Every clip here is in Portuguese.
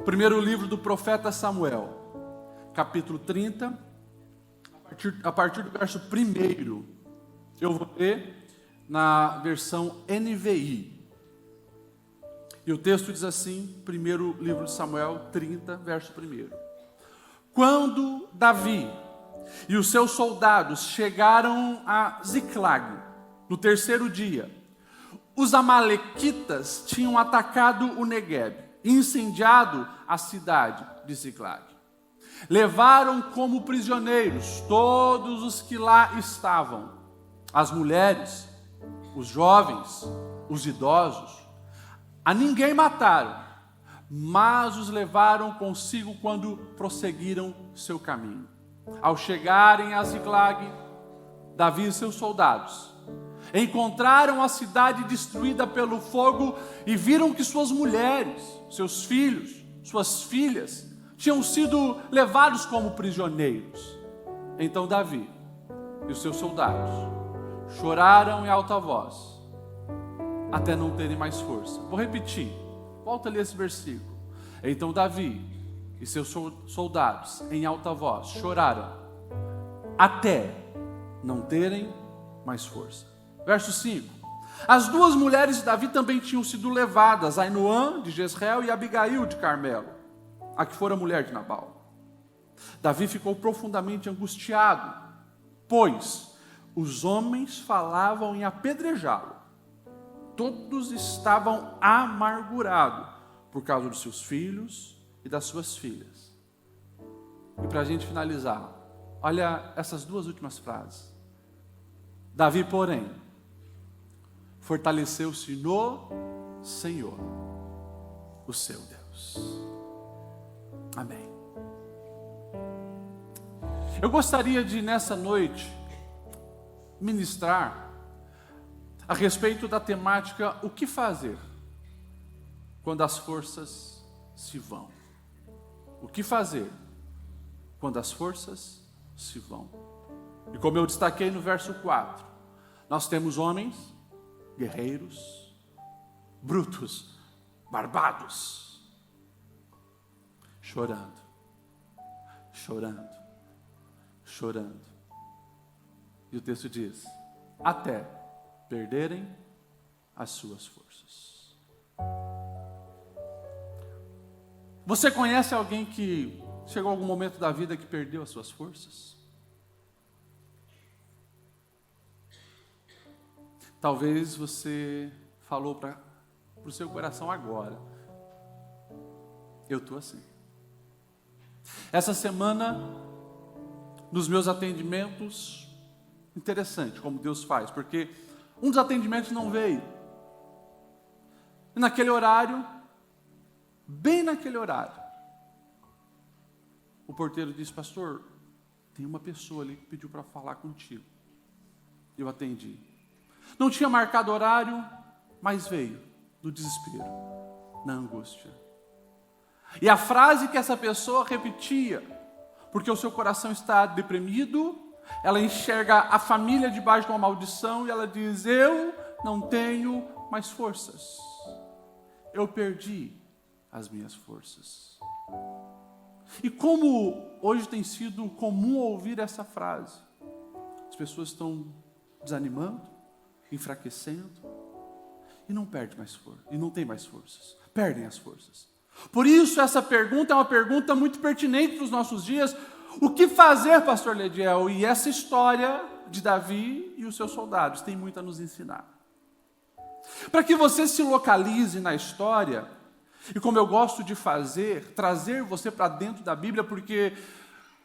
Primeiro livro do profeta Samuel, capítulo 30, a partir do verso 1. Eu vou ler na versão NVI. E o texto diz assim, primeiro livro de Samuel 30, verso 1. Quando Davi e os seus soldados chegaram a Ziclag, no terceiro dia, os amalequitas tinham atacado o Neguebe e incendiado a cidade de Ziclag. Levaram como prisioneiros todos os que lá estavam, as mulheres, os jovens, os idosos. A ninguém mataram, mas os levaram consigo quando prosseguiram seu caminho. Ao chegarem a Ziclag, Davi e seus soldados encontraram a cidade destruída pelo fogo e viram que suas mulheres, seus filhos, suas filhas tinham sido levados como prisioneiros. Então Davi e os seus soldados choraram em alta voz, até não terem mais força. Vou repetir, volta ali esse versículo. Então Davi e seus soldados em alta voz choraram, até não terem mais força. Verso 5. As duas mulheres de Davi também tinham sido levadas, Ainoã de Jezreel e Abigail de Carmelo, a que fora mulher de Nabal. Davi ficou profundamente angustiado, pois os homens falavam em apedrejá-lo. Todos estavam amargurados por causa dos seus filhos e das suas filhas. E para a gente finalizar, olha essas duas últimas frases. Davi, porém, fortaleceu-se no Senhor, o seu Deus. Amém. Eu gostaria de, nessa noite, ministrar a respeito da temática o que fazer quando as forças se vão. O que fazer quando as forças se vão. E como eu destaquei no verso 4, nós temos homens guerreiros, brutos, barbados, chorando, chorando, chorando. E o texto diz, até perderem as suas forças. Você conhece alguém que chegou a algum momento da vida que perdeu as suas forças? Talvez você falou para o seu coração agora, eu estou assim. Essa semana, nos meus atendimentos, interessante como Deus faz, porque um dos atendimentos não veio. E naquele horário, bem naquele horário, o porteiro disse, pastor, tem uma pessoa ali que pediu para falar contigo. Eu atendi. Não tinha marcado horário, mas veio no desespero, na angústia. E a frase que essa pessoa repetia, porque o seu coração está deprimido, ela enxerga a família debaixo de uma maldição e ela diz, eu não tenho mais forças. Eu perdi as minhas forças. E como hoje tem sido comum ouvir essa frase, as pessoas estão desanimando, enfraquecendo e não perde mais força, e não tem mais forças, perdem as forças. Por isso essa pergunta é uma pergunta muito pertinente para os nossos dias. O que fazer, pastor Lediel? E essa história de Davi e os seus soldados tem muito a nos ensinar. Para que você se localize na história, e como eu gosto de fazer, trazer você para dentro da Bíblia, porque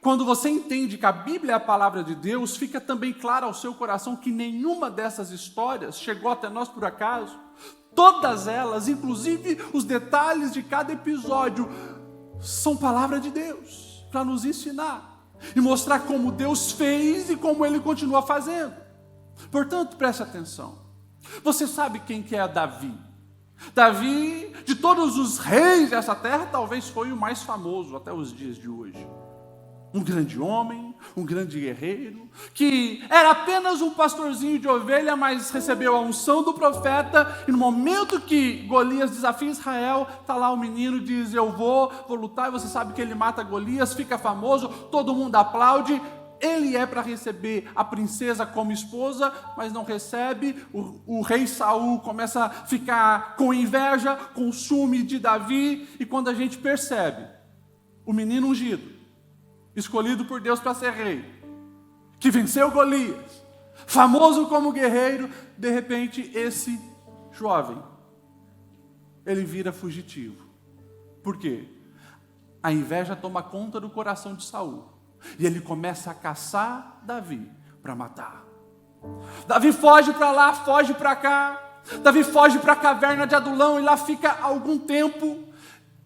quando você entende que a Bíblia é a palavra de Deus, fica também claro ao seu coração que nenhuma dessas histórias chegou até nós por acaso. Todas elas, inclusive os detalhes de cada episódio, são palavra de Deus, para nos ensinar e mostrar como Deus fez e como Ele continua fazendo. Portanto, preste atenção. Você sabe quem que é Davi? Davi, de todos os reis dessa terra, talvez foi o mais famoso até os dias de hoje. Um grande homem, um grande guerreiro, que era apenas um pastorzinho de ovelha, mas recebeu a unção do profeta, e no momento que Golias desafia Israel, está lá o menino, diz, eu vou lutar, e você sabe que ele mata Golias, fica famoso, todo mundo aplaude. Ele é para receber a princesa como esposa, mas não recebe. O rei Saul começa a ficar com inveja, com ciúme de Davi, e quando a gente percebe, o menino ungido, escolhido por Deus para ser rei, que venceu Golias, famoso como guerreiro, de repente esse jovem, ele vira fugitivo. Por quê? A inveja toma conta do coração de Saul. E ele começa a caçar Davi para matar. Davi foge para lá, foge para cá. Davi foge para a caverna de Adulão e lá fica algum tempo.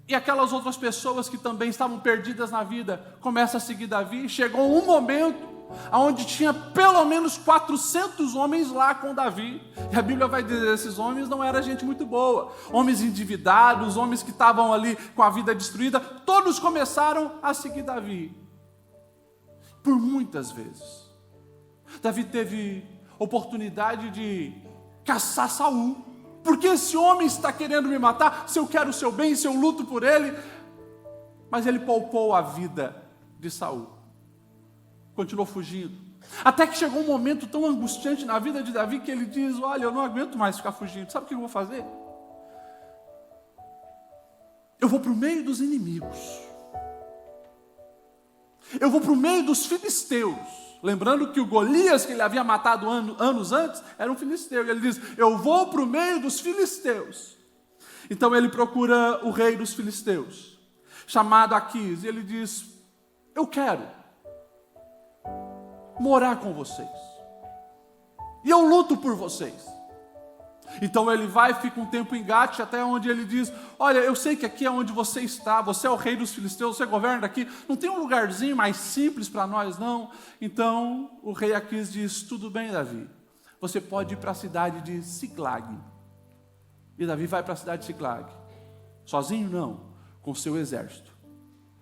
E aquelas outras pessoas que também estavam perdidas na vida começam a seguir Davi. Chegou um momento onde tinha pelo menos 400 homens lá com Davi. E a Bíblia vai dizer, esses homens não eram gente muito boa. Homens endividados, homens que estavam ali com a vida destruída. Todos começaram a seguir Davi. Por muitas vezes. Davi teve oportunidade de caçar Saul. Porque esse homem está querendo me matar? Se eu quero o seu bem, se eu luto por ele. Mas ele poupou a vida de Saul. Continuou fugindo. Até que chegou um momento tão angustiante na vida de Davi que ele diz, olha, eu não aguento mais ficar fugindo. Sabe o que eu vou fazer? Eu vou para o meio dos inimigos. Eu vou para o meio dos filisteus. Lembrando que o Golias, que ele havia matado anos antes, era um filisteu. Ele diz, eu vou para o meio dos filisteus. Então ele procura o rei dos filisteus, chamado Aquis. E ele diz, eu quero morar com vocês. E eu luto por vocês. Então ele vai, fica um tempo em Gate, até onde ele diz, olha, eu sei que aqui é onde você está, você é o rei dos filisteus, você governa aqui, não tem um lugarzinho mais simples para nós, não? Então o rei Aquis diz, tudo bem, Davi, você pode ir para a cidade de Siclag. E Davi vai para a cidade de Siclag. Sozinho não, com seu exército.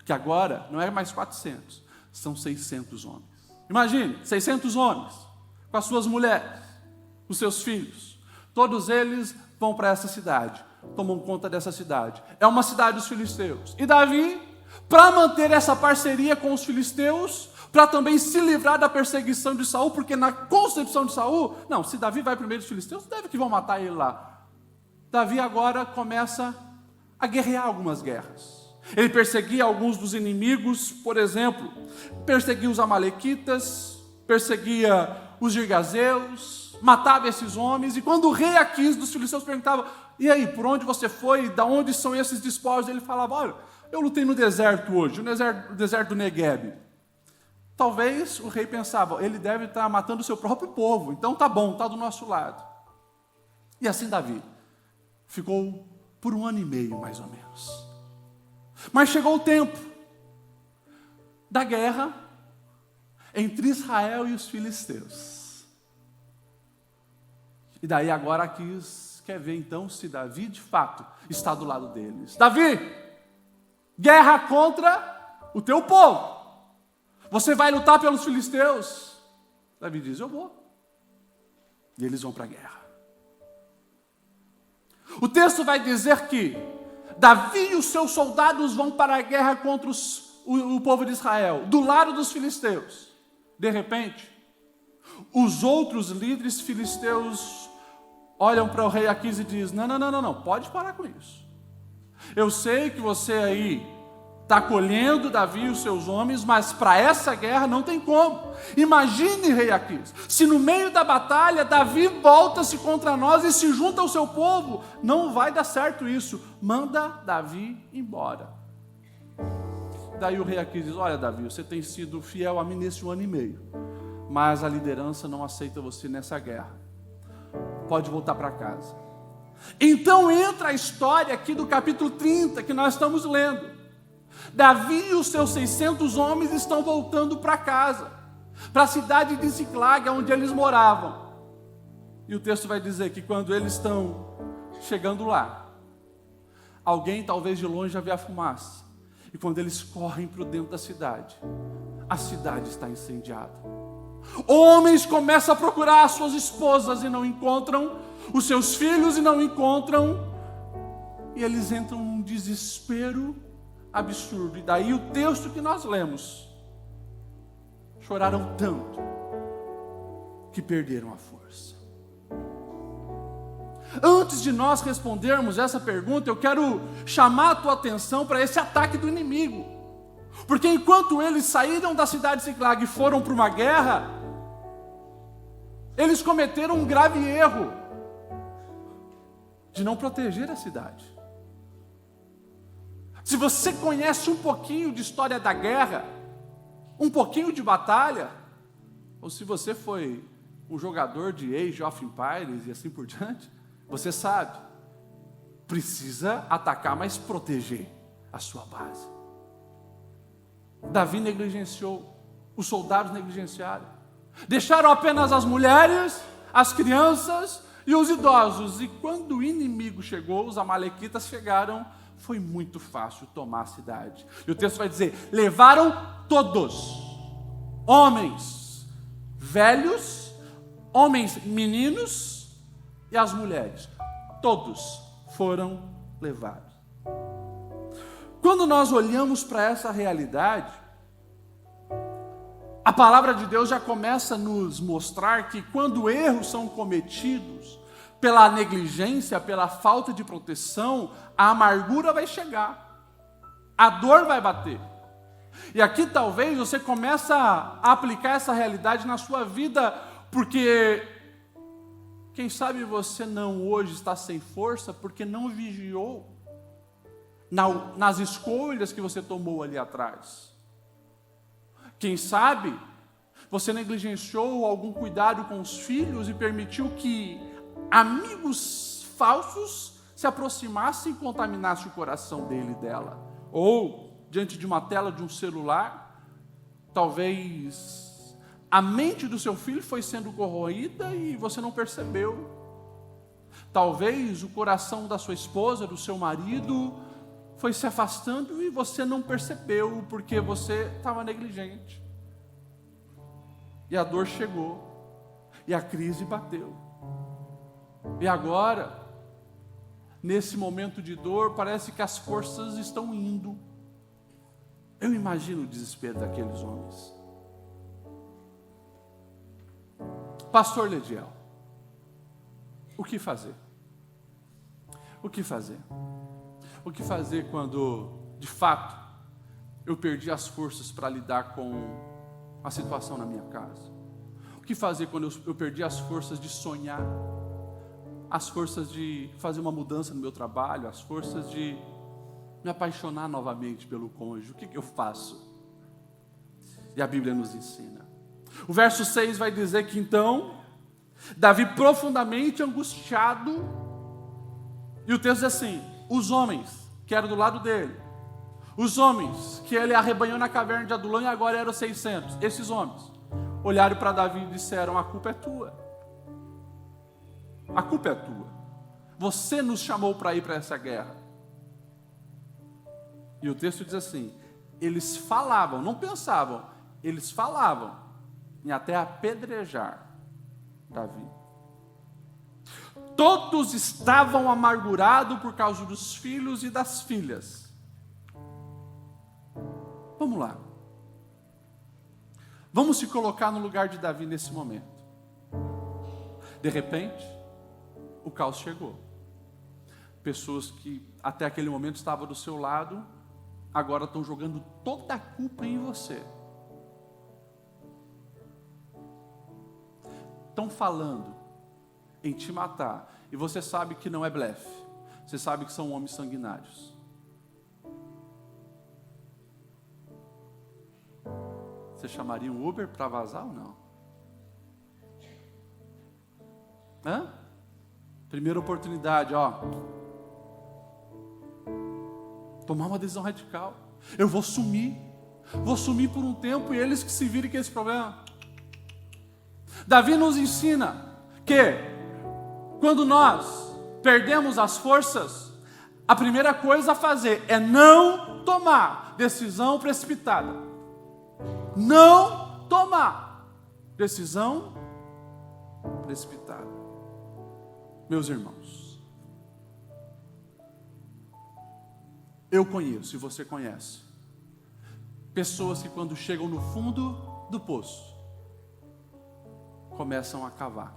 Que agora não é mais 400, são 600 homens. Imagine, 600 homens, com as suas mulheres, os seus filhos. Todos eles vão para essa cidade, tomam conta dessa cidade. É uma cidade dos filisteus. E Davi, para manter essa parceria com os filisteus, para também se livrar da perseguição de Saul, porque na concepção de Saul, não, se Davi vai para o meio dos filisteus, deve que vão matar ele lá. Davi agora começa a guerrear algumas guerras. Ele perseguia alguns dos inimigos, por exemplo, perseguia os amalequitas, perseguia os girgazeus, matava esses homens, e quando o rei Aquis dos filisteus perguntava, e aí, por onde você foi, de onde são esses despojos? Ele falava, olha, eu lutei no deserto hoje, no deserto do Negueb. Talvez o rei pensava, ele deve estar matando o seu próprio povo, então tá bom, está do nosso lado. E assim Davi ficou por 1 ano e meio, mais ou menos. Mas chegou o tempo da guerra entre Israel e os filisteus. E daí agora Aquis quer ver então se Davi de fato está do lado deles. Davi, guerra contra o teu povo. Você vai lutar pelos filisteus? Davi diz, eu vou. E eles vão para a guerra. O texto vai dizer que Davi e os seus soldados vão para a guerra contra o povo de Israel, do lado dos filisteus. De repente, os outros líderes filisteus olham para o rei Aquis e dizem, não, pode parar com isso. Eu sei que você aí está colhendo Davi e os seus homens, mas para essa guerra não tem como. Imagine, rei Aquis, se no meio da batalha Davi volta-se contra nós e se junta ao seu povo, não vai dar certo isso. Manda Davi embora. Daí o rei Aquis diz, olha Davi, você tem sido fiel a mim nesse 1 ano e meio, mas a liderança não aceita você nessa guerra. Pode voltar para casa. Então entra a história aqui do capítulo 30 que nós estamos lendo. Davi e os seus 600 homens estão voltando para casa, para a cidade de Siclag, onde eles moravam. E o texto vai dizer que quando eles estão chegando lá, alguém talvez de longe já vê a fumaça. E quando eles correm para dentro da cidade, a cidade está incendiada. Homens começam a procurar as suas esposas e não encontram, os seus filhos e não encontram, e eles entram num desespero absurdo. E daí o texto que nós lemos: choraram tanto que perderam a força. Antes de nós respondermos essa pergunta, eu quero chamar a tua atenção para esse ataque do inimigo. Porque enquanto eles saíram da cidade de Siclag e foram para uma guerra, eles cometeram um grave erro de não proteger a cidade. Se você conhece um pouquinho de história da guerra, um pouquinho de batalha, ou se você foi um jogador de Age of Empires e assim por diante, você sabe, precisa atacar, mas proteger a sua base. Davi negligenciou, os soldados negligenciaram, deixaram apenas as mulheres, as crianças e os idosos. E quando o inimigo chegou, os amalequitas chegaram, foi muito fácil tomar a cidade. E o texto vai dizer: levaram todos, homens velhos, homens meninos e as mulheres, todos foram levados. Quando nós olhamos para essa realidade, a palavra de Deus já começa a nos mostrar que quando erros são cometidos pela negligência, pela falta de proteção, a amargura vai chegar, a dor vai bater. E aqui talvez você comece a aplicar essa realidade na sua vida, porque quem sabe você não hoje está sem força porque não vigiou nas escolhas que você tomou ali atrás. Quem sabe você negligenciou algum cuidado com os filhos e permitiu que amigos falsos se aproximassem e contaminassem o coração dele e dela. Ou, diante de uma tela de um celular, talvez a mente do seu filho foi sendo corroída e você não percebeu. Talvez o coração da sua esposa, do seu marido, foi se afastando e você não percebeu, porque você estava negligente. E a dor chegou, e a crise bateu. E agora, nesse momento de dor, parece que as forças estão indo. Eu imagino o desespero daqueles homens. Pastor Lediel, o que fazer? O que fazer? O que fazer quando, de fato, eu perdi as forças para lidar com a situação na minha casa? O que fazer quando eu perdi as forças de sonhar? As forças de fazer uma mudança no meu trabalho? As forças de me apaixonar novamente pelo cônjuge? O que eu faço? E a Bíblia nos ensina. O verso 6 vai dizer que então, Davi profundamente angustiado, e o texto diz assim: os homens que eram do lado dele, os homens que ele arrebanhou na caverna de Adulão e agora eram 600, esses homens olharam para Davi e disseram: a culpa é tua, a culpa é tua, você nos chamou para ir para essa guerra. E o texto diz assim: eles falavam, não pensavam, eles falavam em até apedrejar Davi. Todos estavam amargurados por causa dos filhos e das filhas. Vamos lá. Vamos se colocar no lugar de Davi nesse momento. De repente, o caos chegou. Pessoas que até aquele momento estavam do seu lado, agora estão jogando toda a culpa em você. Estão falando em te matar, e você sabe que não é blefe, você sabe que são homens sanguinários. Você chamaria um Uber para vazar ou não? Primeira oportunidade, tomar uma decisão radical. Eu vou sumir por um tempo, e eles que se virem com esse problema. Davi nos ensina que quando nós perdemos as forças, a primeira coisa a fazer é não tomar decisão precipitada. não tomar decisão precipitada. Meus irmãos, eu conheço e você conhece pessoas que quando chegam no fundo do poço, começam a cavar.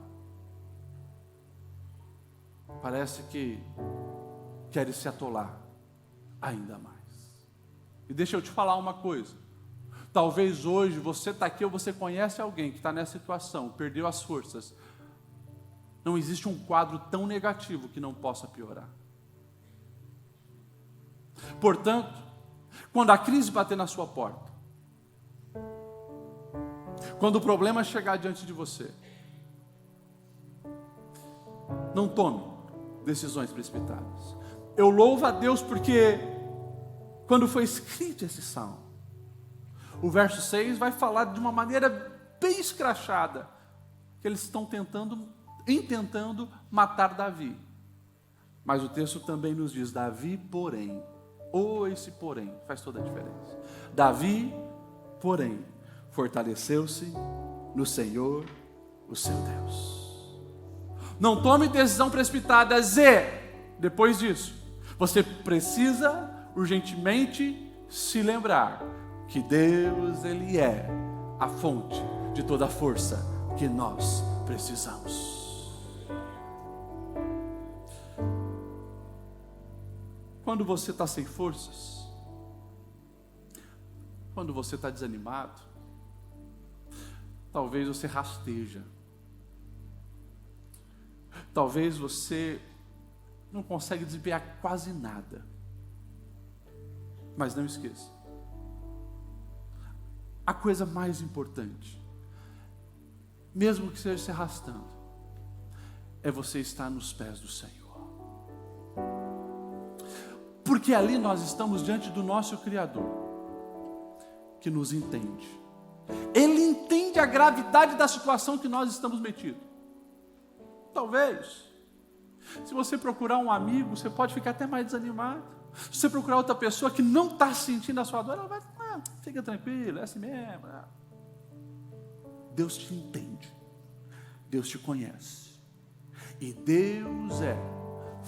Parece que querem se atolar ainda mais. E deixa eu te falar uma coisa. Talvez hoje você está aqui ou você conhece alguém que está nessa situação, perdeu as forças. Não existe um quadro tão negativo que não possa piorar. Portanto, quando a crise bater na sua porta, quando o problema chegar diante de você, não tome decisões precipitadas. Eu louvo a Deus porque quando foi escrito esse salmo, o verso 6 vai falar de uma maneira bem escrachada, que eles estão intentando matar Davi. Mas o texto também nos diz, Davi, porém, esse porém, faz toda a diferença. Davi, porém, fortaleceu-se no Senhor, o seu Deus. Não tome decisão precipitada, depois disso, você precisa urgentemente se lembrar que Deus, Ele é a fonte de toda a força que nós precisamos. Quando você está sem forças, quando você está desanimado, talvez você rasteja, talvez você não consegue desempenhar quase nada, mas não esqueça, a coisa mais importante, mesmo que seja se arrastando, é você estar nos pés do Senhor. Porque ali nós estamos diante do nosso Criador, que nos entende. Ele entende a gravidade da situação que nós estamos metidos. Talvez, se você procurar um amigo, você pode ficar até mais desanimado. Se você procurar outra pessoa que não está sentindo a sua dor, ela vai, fica tranquilo, é assim mesmo. Deus te entende, Deus te conhece, e Deus é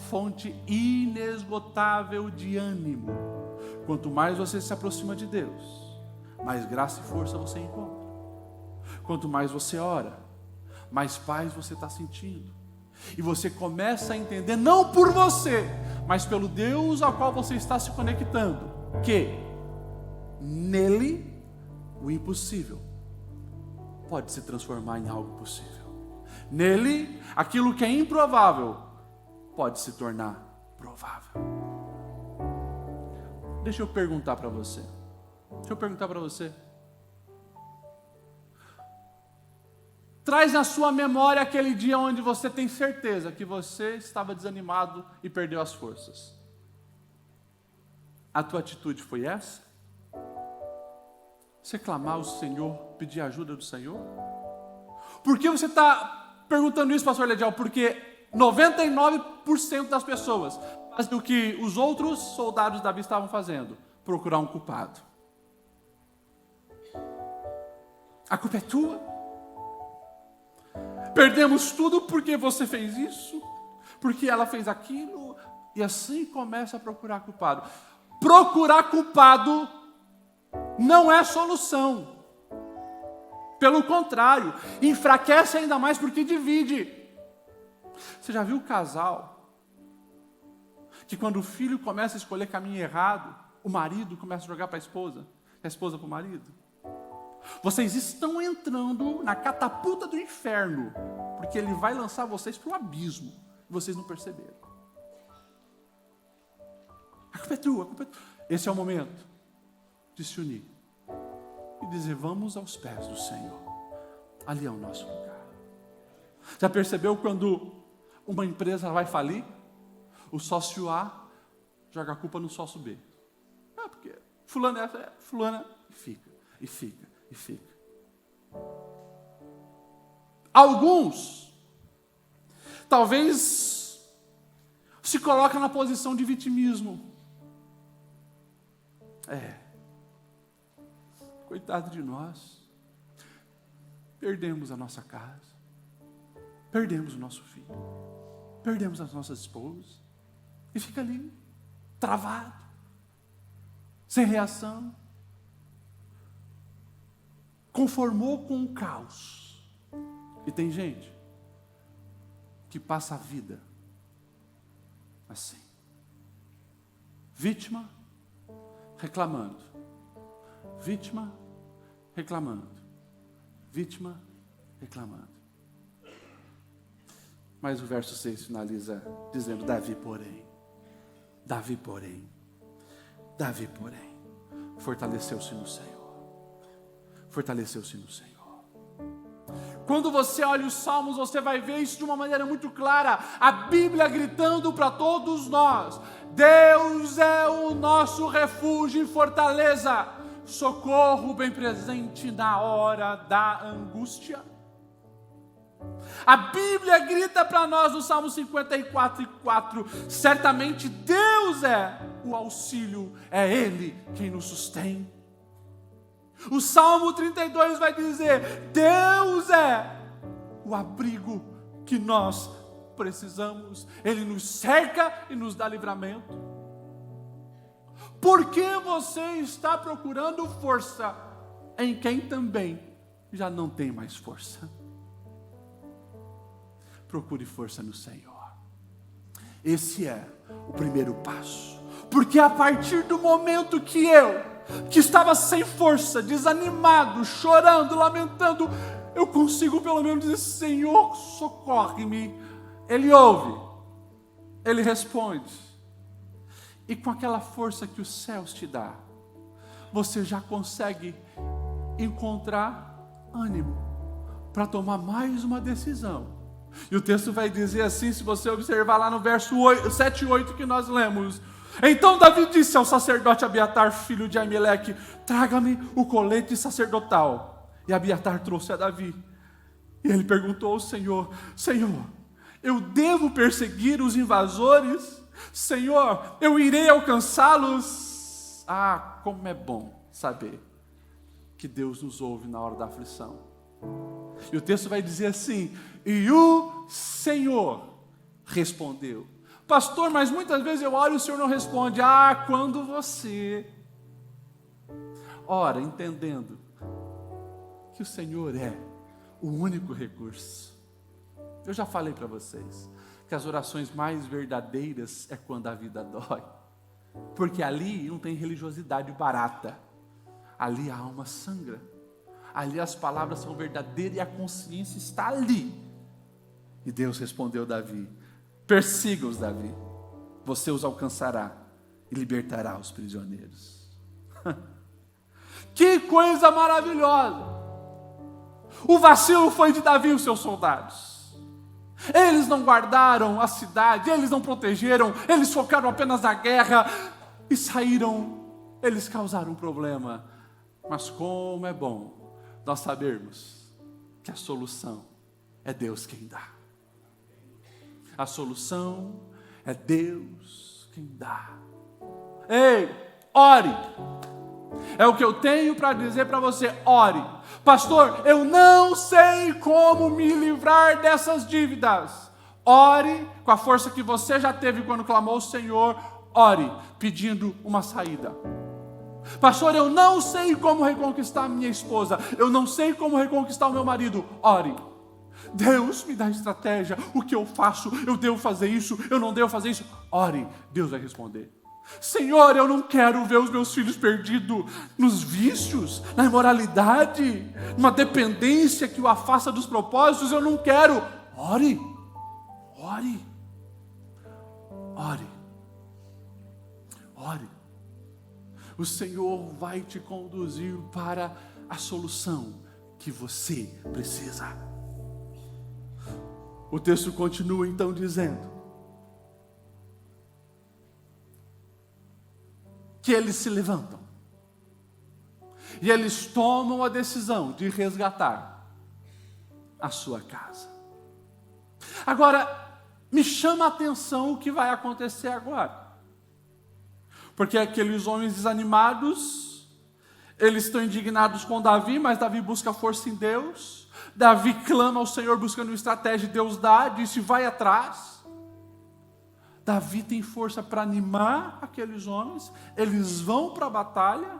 fonte inesgotável de ânimo. Quanto mais você se aproxima de Deus, mais graça e força você encontra. Quanto mais você ora, mais paz você está sentindo. E você começa a entender, não por você, mas pelo Deus ao qual você está se conectando, que nele o impossível pode se transformar em algo possível. Nele, aquilo que é improvável pode se tornar provável. Deixa eu perguntar para você. Traz na sua memória aquele dia onde você tem certeza que você estava desanimado e perdeu as forças. A tua atitude foi essa? Você clamar ao Senhor, pedir ajuda do Senhor? Por que você está perguntando isso, pastor Ledial? Porque 99% das pessoas fazem o que os outros soldados de Davi estavam fazendo: procurar um culpado. A culpa é tua. Perdemos tudo porque você fez isso, porque ela fez aquilo, e assim começa a procurar culpado. Procurar culpado não é solução. Pelo contrário, enfraquece ainda mais porque divide. Você já viu o casal que quando o filho começa a escolher caminho errado, o marido começa a jogar para a esposa para o marido? Vocês estão entrando na catapulta do inferno, porque ele vai lançar vocês para o abismo, e vocês não perceberam. A culpa é tua, Esse é o momento de se unir e dizer: vamos aos pés do Senhor, ali é o nosso lugar. Já percebeu quando uma empresa vai falir? O sócio A joga a culpa no sócio B. Porque fulana e fica. Alguns talvez se colocam na posição de vitimismo. Coitado de nós. Perdemos a nossa casa, perdemos o nosso filho, perdemos as nossas esposas, e fica ali, travado, sem reação. Conformou com o caos. E tem gente que passa a vida assim, vítima, reclamando, vítima, reclamando, vítima, reclamando. Mas o verso 6 finaliza dizendo: Davi, porém, fortaleceu-se no Senhor. Fortaleceu-se no Senhor. Quando você olha os Salmos, você vai ver isso de uma maneira muito clara. A Bíblia gritando para todos nós: Deus é o nosso refúgio e fortaleza, socorro bem presente na hora da angústia. A Bíblia grita para nós no Salmo 54:4, certamente Deus é o auxílio, é Ele quem nos sustém. O Salmo 32 vai dizer: Deus é o abrigo que nós precisamos, Ele nos cerca e nos dá livramento. Por que você está procurando força em quem também já não tem mais força? Procure força no Senhor. Esse é o primeiro passo. Porque a partir do momento que estava sem força, desanimado, chorando, lamentando, eu consigo pelo menos dizer: Senhor, socorre-me. Ele ouve, Ele responde. E com aquela força que os céus te dá, você já consegue encontrar ânimo para tomar mais uma decisão. E o texto vai dizer assim, se você observar lá no verso 7 e 8 que nós lemos: Então Davi disse ao sacerdote Abiatar, filho de Aimeleque: Traga-me o colete sacerdotal. E Abiatar trouxe a Davi. E ele perguntou ao Senhor: Senhor, eu devo perseguir os invasores? Senhor, eu irei alcançá-los? Ah, como é bom saber que Deus nos ouve na hora da aflição. E o texto vai dizer assim: E o Senhor respondeu. Pastor, mas muitas vezes eu oro e o Senhor não responde. Ah, quando você ora entendendo que o Senhor é o único recurso. Eu já falei para vocês que as orações mais verdadeiras é quando a vida dói. Porque ali não tem religiosidade barata. Ali a alma sangra. Ali as palavras são verdadeiras e a consciência está ali. E Deus respondeu a Davi: Persiga-os, Davi, você os alcançará e libertará os prisioneiros. Que coisa maravilhosa! O vacilo foi de Davi e os seus soldados. Eles não guardaram a cidade, eles não protegeram, eles focaram apenas na guerra e saíram, eles causaram um problema. Mas como é bom nós sabermos que a solução é Deus quem dá. A solução é Deus quem dá. Ei, ore. É o que eu tenho para dizer para você: ore. Pastor, eu não sei como me livrar dessas dívidas. Ore com a força que você já teve quando clamou ao Senhor. Ore pedindo uma saída. Pastor, eu não sei como reconquistar a minha esposa. Eu não sei como reconquistar o meu marido. Ore. Deus me dá estratégia. O que eu faço? Eu devo fazer isso? Eu não devo fazer isso? Ore. Deus vai responder. Senhor, eu não quero ver os meus filhos perdidos nos vícios, na imoralidade, numa dependência que o afasta dos propósitos. Eu não quero. Ore. Ore. Ore. Ore. O Senhor vai te conduzir para a solução que você precisa. O texto continua então dizendo que eles se levantam e eles tomam a decisão de resgatar a sua casa. Agora, me chama a atenção o que vai acontecer agora. Porque aqueles homens desanimados, Eles estão indignados com Davi, mas Davi busca força em Deus. Davi clama ao Senhor buscando uma estratégia, Deus dá, disse vai atrás. Davi tem força para animar aqueles homens, eles vão para a batalha.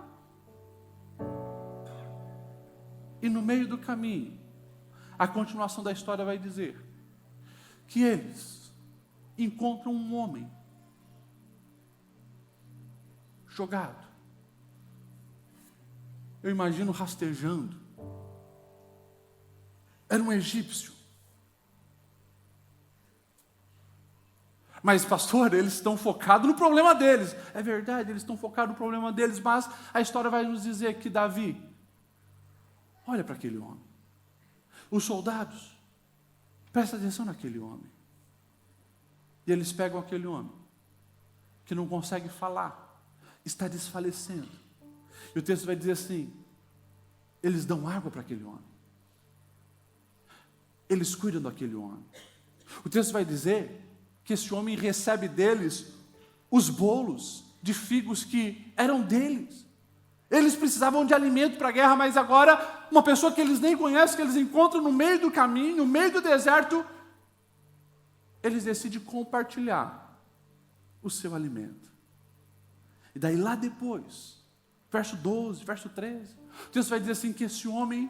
E no meio do caminho, a continuação da história vai dizer que eles encontram um homem jogado. Eu imagino rastejando. Era um egípcio. Mas, pastor, eles estão focados no problema deles. É verdade, eles estão focados no problema deles, mas a história vai nos dizer que Davi, olha para aquele homem. Os soldados, presta atenção naquele homem. E eles pegam aquele homem, que não consegue falar, está desfalecendo. E o texto vai dizer assim, eles dão água para aquele homem. Eles cuidam daquele homem. O texto vai dizer que esse homem recebe deles os bolos de figos que eram deles. Eles precisavam de alimento para a guerra, mas agora, uma pessoa que eles nem conhecem, que eles encontram no meio do caminho, no meio do deserto, eles decidem compartilhar o seu alimento. E daí lá depois, verso 12, verso 13, o texto vai dizer assim, que esse homem,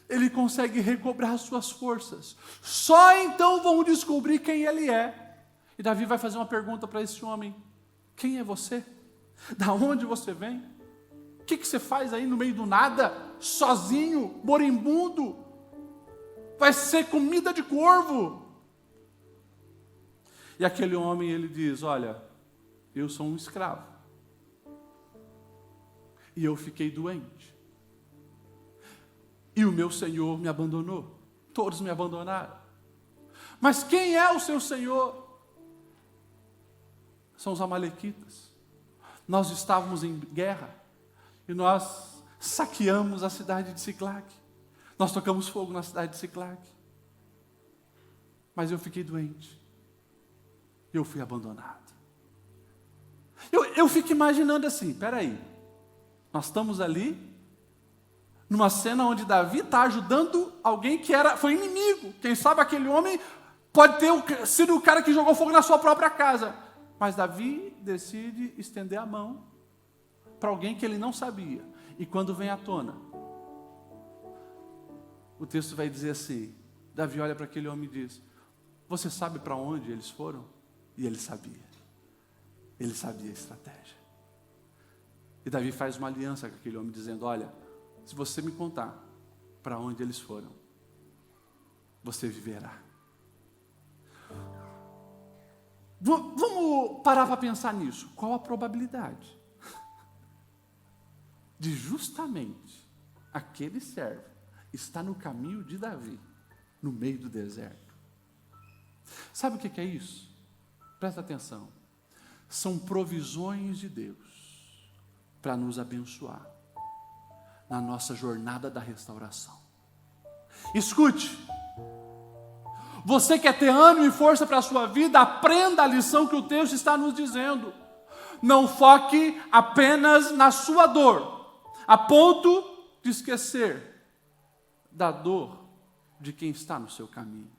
ele consegue recobrar suas forças. Só então vão descobrir quem ele é. E Davi vai fazer uma pergunta para esse homem, quem é você? Da onde você vem? O que você faz aí no meio do nada, sozinho, moribundo? Vai ser comida de corvo. E aquele homem, ele diz, olha, eu sou um escravo. E eu fiquei doente. E o meu Senhor me abandonou. Todos me abandonaram. Mas quem é o seu Senhor? São os amalequitas. Nós estávamos em guerra. E nós saqueamos a cidade de Siclague. Nós tocamos fogo na cidade de Siclague. Mas eu fiquei doente. Eu fui abandonado. Eu fico imaginando assim, peraí. Nós estamos ali, numa cena onde Davi está ajudando alguém que foi inimigo. Quem sabe aquele homem pode ter sido o cara que jogou fogo na sua própria casa. Mas Davi decide estender a mão para alguém que ele não sabia. E quando vem à tona, o texto vai dizer assim, Davi olha para aquele homem e diz, você sabe para onde eles foram? E ele sabia. Ele sabia a estratégia. E Davi faz uma aliança com aquele homem, dizendo, olha, se você me contar para onde eles foram, você viverá. Vamos parar para pensar nisso. Qual a probabilidade de justamente aquele servo estar no caminho de Davi, no meio do deserto? Sabe o que é isso? Presta atenção. São provisões de Deus para nos abençoar na nossa jornada da restauração. Escute, você quer ter ânimo e força para a sua vida, aprenda a lição que o texto está nos dizendo. Não foque apenas na sua dor, a ponto de esquecer da dor de quem está no seu caminho.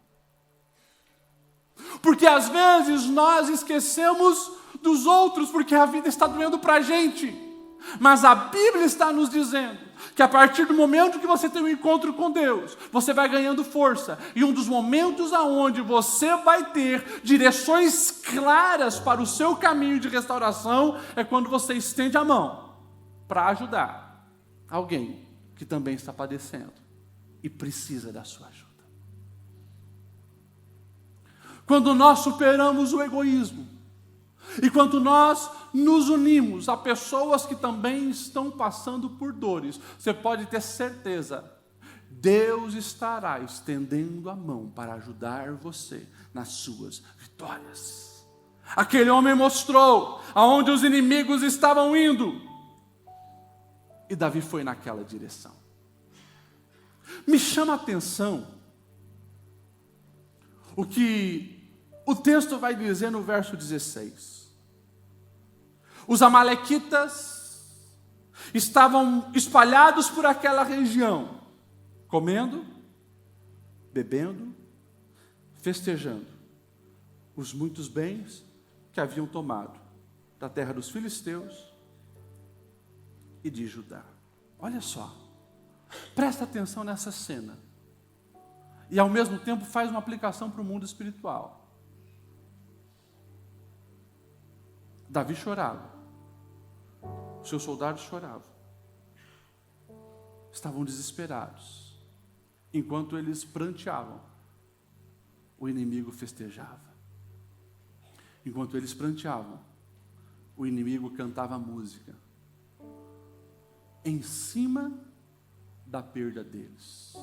Porque às vezes nós esquecemos dos outros, porque a vida está doendo para a gente. Mas a Bíblia está nos dizendo que a partir do momento que você tem um encontro com Deus, você vai ganhando força. E um dos momentos aonde você vai ter direções claras para o seu caminho de restauração é quando você estende a mão para ajudar alguém que também está padecendo e precisa da sua ajuda. Quando nós superamos o egoísmo e quando nós nos unimos a pessoas que também estão passando por dores, você pode ter certeza, Deus estará estendendo a mão para ajudar você nas suas vitórias. Aquele homem mostrou aonde os inimigos estavam indo, e Davi foi naquela direção. Me chama a atenção o que o texto vai dizer no verso 16. Os amalequitas estavam espalhados por aquela região, comendo, bebendo, festejando os muitos bens que haviam tomado da terra dos filisteus e de Judá. Olha só, presta atenção nessa cena. E ao mesmo tempo faz uma aplicação para o mundo espiritual. Davi chorava. Seus soldados choravam. Estavam desesperados. Enquanto eles pranteavam, o inimigo festejava. Enquanto eles pranteavam, o inimigo cantava música em cima da perda deles.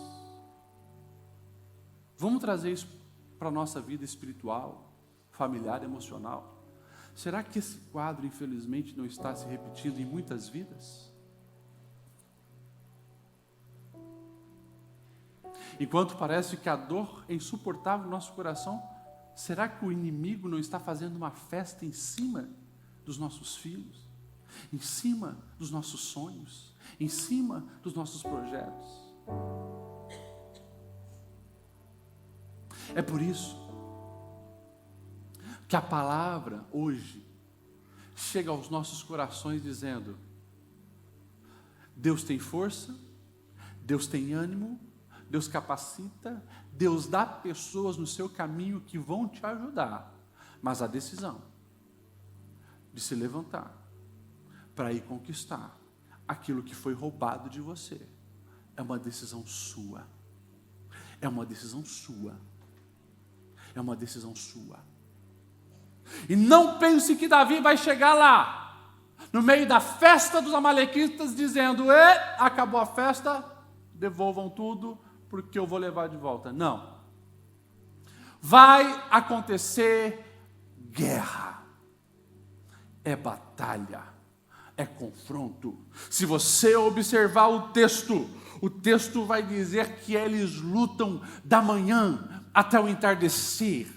Vamos trazer isso para a nossa vida espiritual, familiar, emocional. Será que esse quadro, infelizmente, não está se repetindo em muitas vidas? Enquanto parece que a dor é insuportável no nosso coração, será que o inimigo não está fazendo uma festa em cima dos nossos filhos? Em cima dos nossos sonhos? Em cima dos nossos projetos? É por isso que a palavra hoje chega aos nossos corações dizendo: Deus tem força, Deus tem ânimo, Deus capacita, Deus dá pessoas no seu caminho que vão te ajudar, mas a decisão de se levantar para ir conquistar aquilo que foi roubado de você é uma decisão sua. É uma decisão sua. É uma decisão sua. E não pense que Davi vai chegar lá, no meio da festa dos amalequitas, dizendo: acabou a festa, devolvam tudo, porque eu vou levar de volta. Não. Vai acontecer guerra. É batalha. É confronto. Se você observar o texto vai dizer que eles lutam da manhã até o entardecer.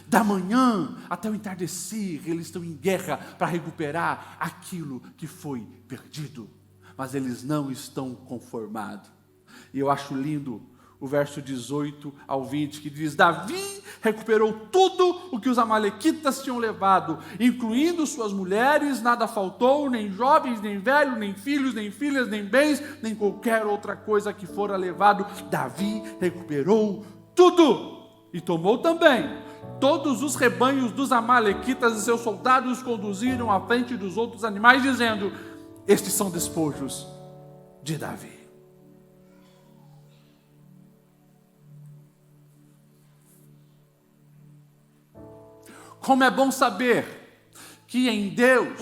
Da manhã até o entardecer, eles estão em guerra para recuperar aquilo que foi perdido. Mas eles não estão conformados. E eu acho lindo o verso 18 ao 20, que diz: Davi recuperou tudo o que os amalequitas tinham levado, incluindo suas mulheres, nada faltou, nem jovens, nem velhos, nem filhos, nem filhas, nem bens, nem qualquer outra coisa que fora levado. Davi recuperou tudo, e tomou também todos os rebanhos dos amalequitas, e seus soldados os conduziram à frente dos outros animais, dizendo: estes são despojos de Davi. Como é bom saber que em Deus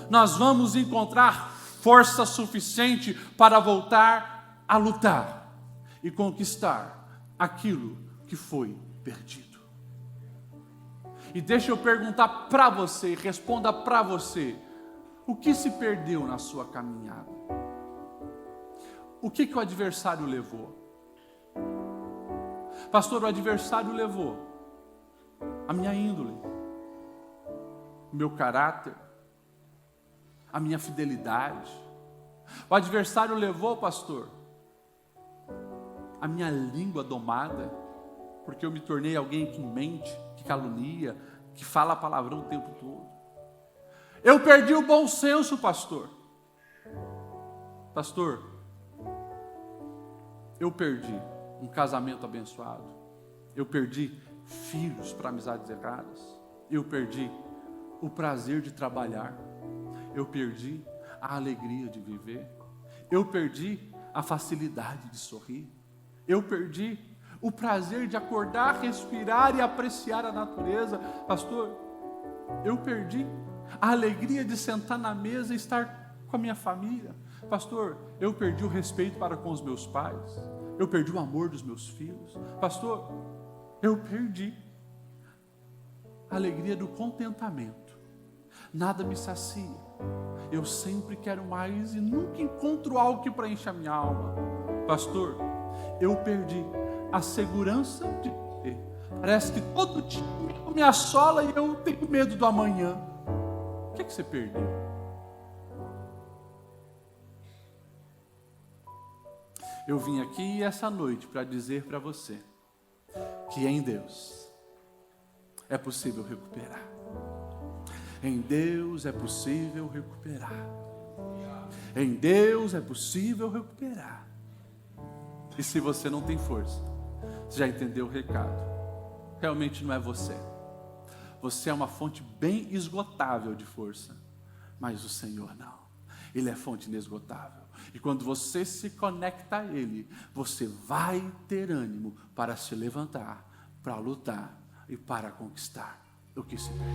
nós vamos encontrar força suficiente para voltar a lutar e conquistar aquilo que foi perdido. E deixa eu perguntar para você, responda para você: o que se perdeu na sua caminhada? O que o adversário levou? Pastor, o adversário levou a minha índole, o meu caráter, a minha fidelidade. O adversário levou, pastor, a minha língua domada, porque eu me tornei alguém que mente, que calunia, que fala palavrão o tempo todo. Eu perdi o bom senso, pastor. Pastor, eu perdi um casamento abençoado. Eu perdi filhos para amizades erradas. Eu perdi o prazer de trabalhar. Eu perdi a alegria de viver. Eu perdi a facilidade de sorrir. Eu perdi o prazer de acordar, respirar e apreciar a natureza. Pastor, eu perdi a alegria de sentar na mesa e estar com a minha família. Pastor, eu perdi o respeito para com os meus pais. Eu perdi o amor dos meus filhos. Pastor, eu perdi a alegria do contentamento. Nada me sacia. Eu sempre quero mais e nunca encontro algo que preencha a minha alma. Pastor, eu perdi a segurança de viver. Parece que todo dia me assola e eu tenho medo do amanhã. O que você perdeu? Eu vim aqui essa noite para dizer para você que em Deus é possível recuperar. Em Deus é possível recuperar. Em Deus é possível recuperar. E se você não tem força, você já entendeu o recado. Realmente não é você. Você é uma fonte bem esgotável de força, mas o Senhor não. Ele é fonte inesgotável. E quando você se conecta a Ele, você vai ter ânimo para se levantar, para lutar e para conquistar o que se perdeu.